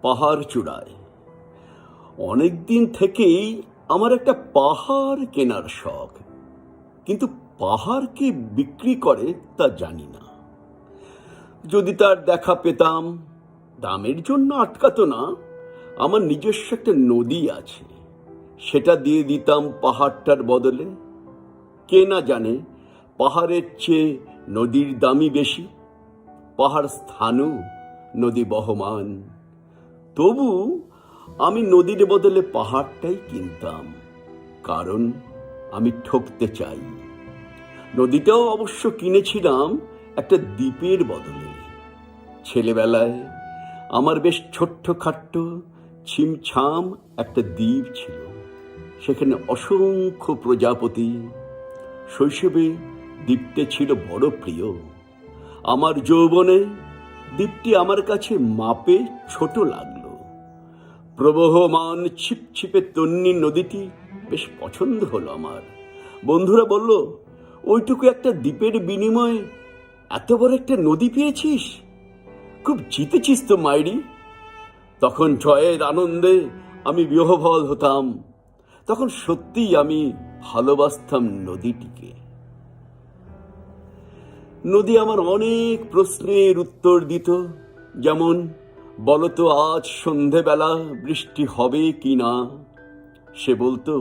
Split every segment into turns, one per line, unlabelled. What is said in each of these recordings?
পাহাড় চূড়ায়। অনেক দিন থেকেই আমার একটা পাহাড় কেনার শখ, কিন্তু পাহাড় কে বিক্রি করে তা জানি না। যদি তার দেখা পেতাম, দামের জন্য আটকাতো না। আমার নিজস্ব একটা নদী আছে, সেটা দিয়ে দিতাম পাহাড়টার বদলে। কে না জানে পাহাড়ের চেয়ে নদীর দামই বেশি। পাহাড় স্থানু, নদী বহমান। তবু আমি নদীর বদলে পাহাড়টাই কিনতাম, কারণ আমি ঠকতে চাই। নদীটাও অবশ্য কিনেছিলাম একটা দ্বীপের বদলে। ছেলেবেলায় আমার বেশ ছোট্টখাট্ট ছিমছাম একটা দ্বীপ ছিল, সেখানে অসংখ্য প্রজাপতি। শৈশবে দ্বীপটা ছিল বড় প্রিয়। আমার যৌবনে দ্বীপটি আমার কাছে মাপে ছোট লাগলো। প্রবহমান ছিপছিপে তন্নি নদীটি বেশ পছন্দ হলো আমার। বন্ধুরা বলল, ওইটুকু একটা দ্বীপের বিনিময়ে এত বড় একটা নদী পেয়েছিস, খুব জিতেছিস তো মাইরি। তখন জয়ের আনন্দে আমি বিহ্বল হতাম। তখন সত্যিই আমি ভালোবাসতাম নদীটিকে। নদী আমার অনেক প্রশ্নের উত্তর দিত, যেমন, বলতো আজ সন্ধেবেলা বৃষ্টি হবে কি না। সে বলতো,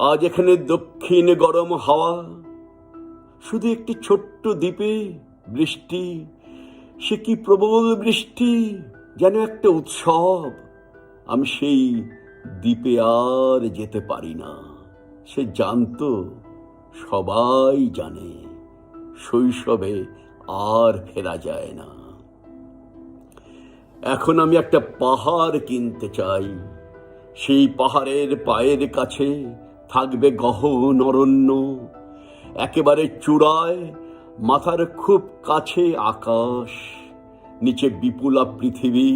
আজ এখানে দক্ষিণ গরম হাওয়া। শুধু একটি ছোট্ট দ্বীপে বৃষ্টি, সে কি প্রবল বৃষ্টি, যেন একটা উৎসব। আমি সেই দ্বীপে আর যেতে পারি না। সে জানতো, সবাই জানে, শৈশবে আর ফেরা যায় না। এখন আমি একটা পাহাড় কিনতে চাই। সেই পাহাড়ের পায়ের কাছে থাকবে গহন অরণ্য, একেবারে চূড়ায়, মাথার খুব কাছে আকাশ, নিচে বিপুলা পৃথিবী,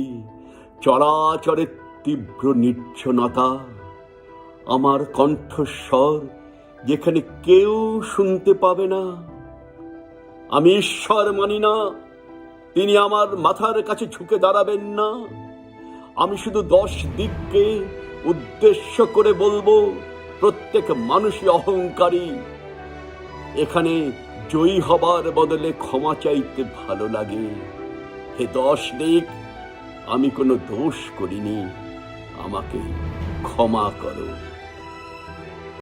চরাচরের তীব্র নির্জনতা। আমার কণ্ঠস্বর যেখানে কেউ শুনতে পাবে না। আমি ঈশ্বর মানি না, তিনি আমার মাথার কাছে ঝুঁকে দাঁড়াবেন না। আমি শুধু 10 দিককে উদ্দেশ্য করে বলবো, প্রত্যেক মানুষই অহংকারী। এখানে জয়ী হবার বদলে ক্ষমা চাইতে ভালো লাগে। হে 10 দিক, আমি কোনো দোষ করিনি, আমাকে ক্ষমা করো।